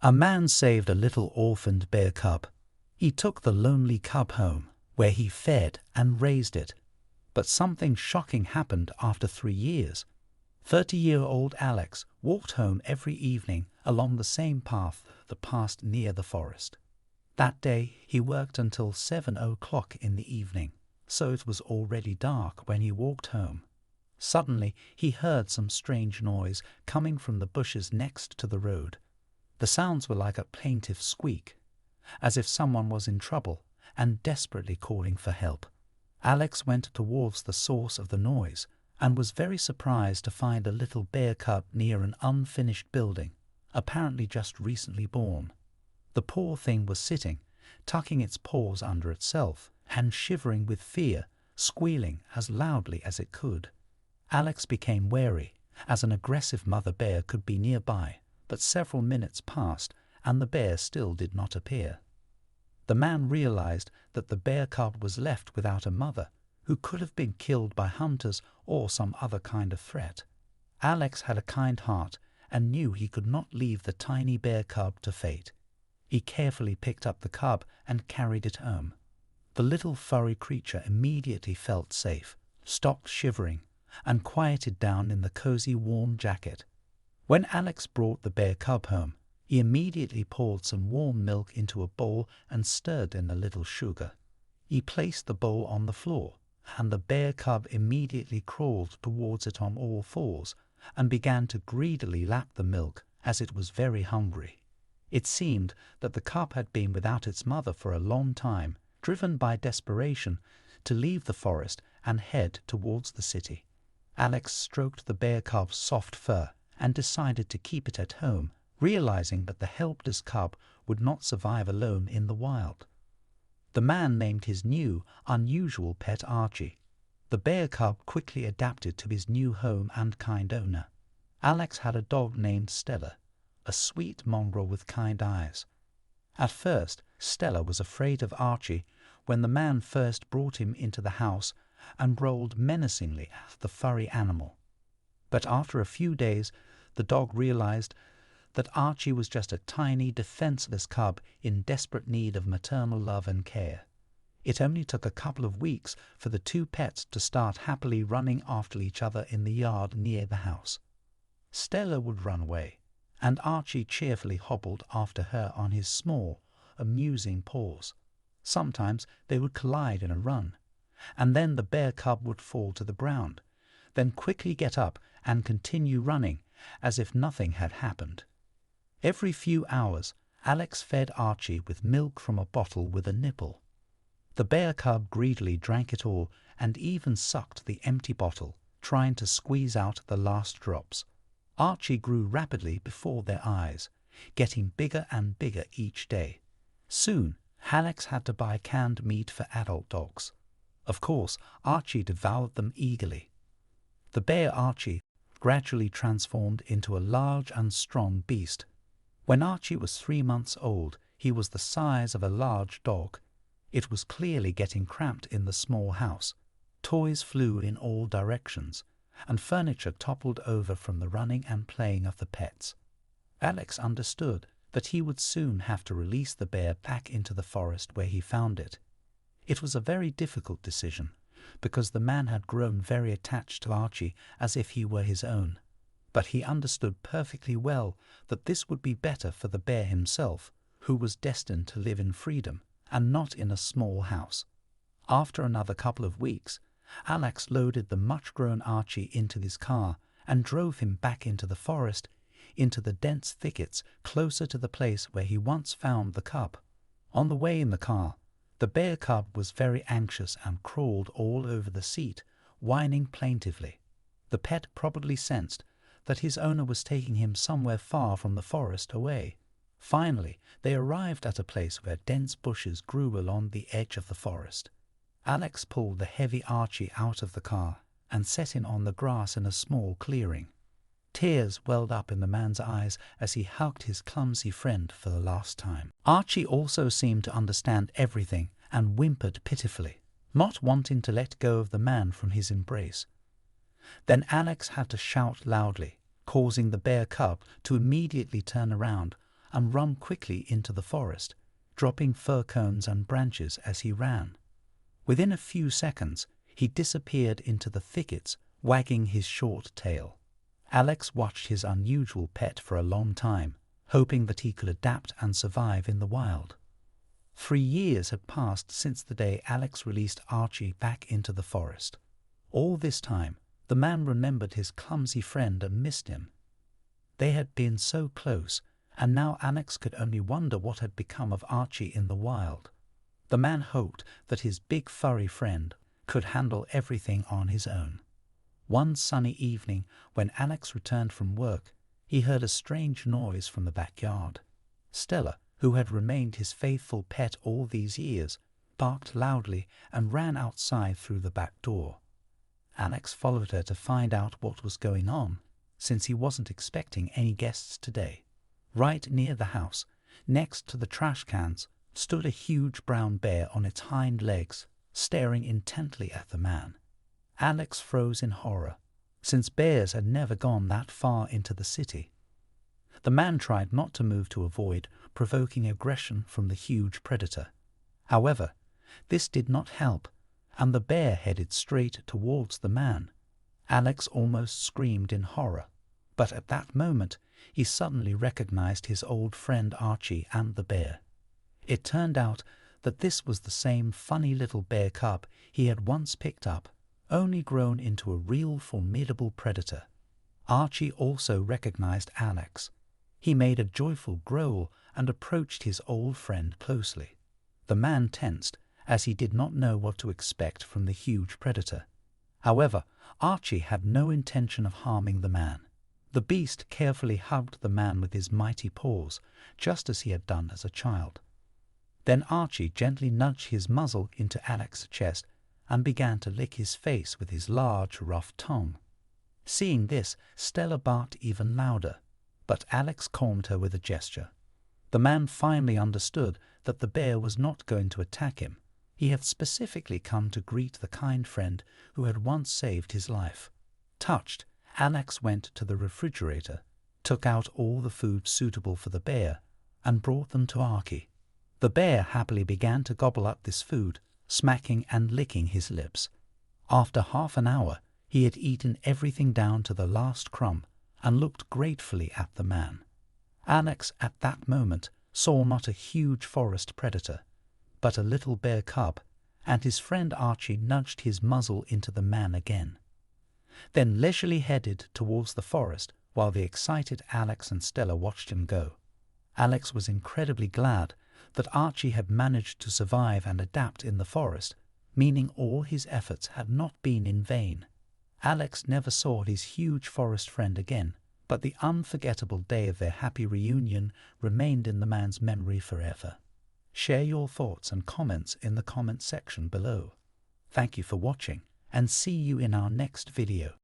A man saved a little orphaned bear cub. He took the lonely cub home, where he fed and raised it. But something shocking happened after 3 years. 30-year-old Alex walked home every evening along the same path that passed near the forest. That day he worked until 7 o'clock in the evening, so it was already dark when he walked home. Suddenly he heard some strange noise coming from the bushes next to the road. The sounds were like a plaintive squeak, as if someone was in trouble and desperately calling for help. Alex went towards the source of the noise and was very surprised to find a little bear cub near an unfinished building, apparently just recently born. The poor thing was sitting, tucking its paws under itself and shivering with fear, squealing as loudly as it could. Alex became wary, as an aggressive mother bear could be nearby, but several minutes passed and the bear still did not appear. The man realized that the bear cub was left without a mother, who could have been killed by hunters or some other kind of threat. Alex had a kind heart and knew he could not leave the tiny bear cub to fate. He carefully picked up the cub and carried it home. The little furry creature immediately felt safe, stopped shivering, and quieted down in the cozy warm jacket. When Alex brought the bear cub home, he immediately poured some warm milk into a bowl and stirred in a little sugar. He placed the bowl on the floor, and the bear cub immediately crawled towards it on all fours and began to greedily lap the milk as it was very hungry. It seemed that the cub had been without its mother for a long time, driven by desperation to leave the forest and head towards the city. Alex stroked the bear cub's soft fur and decided to keep it at home, realizing that the helpless cub would not survive alone in the wild. The man named his new, unusual pet Archie. The bear cub quickly adapted to his new home and kind owner. Alex had a dog named Stella, a sweet mongrel with kind eyes. At first, Stella was afraid of Archie when the man first brought him into the house and rolled menacingly at the furry animal. But after a few days, the dog realized that Archie was just a tiny, defenseless cub in desperate need of maternal love and care. It only took a couple of weeks for the two pets to start happily running after each other in the yard near the house. Stella would run away, and Archie cheerfully hobbled after her on his small, amusing paws. Sometimes they would collide in a run, and then the bear cub would fall to the ground, then quickly get up and continue running as if nothing had happened. Every few hours, Alex fed Archie with milk from a bottle with a nipple. The bear cub greedily drank it all and even sucked the empty bottle, trying to squeeze out the last drops. Archie grew rapidly before their eyes, getting bigger and bigger each day. Soon, Alex had to buy canned meat for adult dogs. Of course, Archie devoured them eagerly. The bear Archie gradually transformed into a large and strong beast. When Archie was 3 months old, he was the size of a large dog. It was clearly getting cramped in the small house. Toys flew in all directions, and furniture toppled over from the running and playing of the pets. Alex understood that he would soon have to release the bear back into the forest where he found it. It was a very difficult decision, because the man had grown very attached to Archie as if he were his own. But he understood perfectly well that this would be better for the bear himself, who was destined to live in freedom and not in a small house. After another couple of weeks, Alex loaded the much-grown Archie into his car and drove him back into the forest, into the dense thickets closer to the place where he once found the cub. On the way in the car, the bear cub was very anxious and crawled all over the seat, whining plaintively. The pet probably sensed that his owner was taking him somewhere far from the forest away. Finally, they arrived at a place where dense bushes grew along the edge of the forest. Alex pulled the heavy Archie out of the car and set him on the grass in a small clearing. Tears welled up in the man's eyes as he hugged his clumsy friend for the last time. Archie also seemed to understand everything and whimpered pitifully, not wanting to let go of the man from his embrace. Then Alex had to shout loudly, causing the bear cub to immediately turn around and run quickly into the forest, dropping fir cones and branches as he ran. Within a few seconds, he disappeared into the thickets, wagging his short tail. Alex watched his unusual pet for a long time, hoping that he could adapt and survive in the wild. 3 years had passed since the day Alex released Archie back into the forest. All this time, the man remembered his clumsy friend and missed him. They had been so close, and now Alex could only wonder what had become of Archie in the wild. The man hoped that his big furry friend could handle everything on his own. One sunny evening, when Alex returned from work, he heard a strange noise from the backyard. Stella, who had remained his faithful pet all these years, barked loudly and ran outside through the back door. Alex followed her to find out what was going on, since he wasn't expecting any guests today. Right near the house, next to the trash cans, stood a huge brown bear on its hind legs, staring intently at the man. Alex froze in horror, since bears had never gone that far into the city. The man tried not to move to avoid provoking aggression from the huge predator. However, this did not help, and the bear headed straight towards the man. Alex almost screamed in horror, but at that moment he suddenly recognized his old friend Archie and the bear. It turned out that this was the same funny little bear cub he had once picked up, only grown into a real formidable predator. Archie also recognized Alex. He made a joyful growl and approached his old friend closely. The man tensed, as he did not know what to expect from the huge predator. However, Archie had no intention of harming the man. The beast carefully hugged the man with his mighty paws, just as he had done as a child. Then Archie gently nudged his muzzle into Alex's chest and began to lick his face with his large, rough tongue. Seeing this, Stella barked even louder, but Alex calmed her with a gesture. The man finally understood that the bear was not going to attack him. He had specifically come to greet the kind friend who had once saved his life. Touched, Alex went to the refrigerator, took out all the food suitable for the bear, and brought them to Archie. The bear happily began to gobble up this food, smacking and licking his lips. After half an hour, he had eaten everything down to the last crumb and looked gratefully at the man. Alex, at that moment, saw not a huge forest predator, but a little bear cub, and his friend Archie nudged his muzzle into the man again. Then leisurely headed towards the forest while the excited Alex and Stella watched him go. Alex was incredibly glad that Archie had managed to survive and adapt in the forest, meaning all his efforts had not been in vain. Alex never saw his huge forest friend again, but the unforgettable day of their happy reunion remained in the man's memory forever. Share your thoughts and comments in the comment section below. Thank you for watching, and see you in our next video.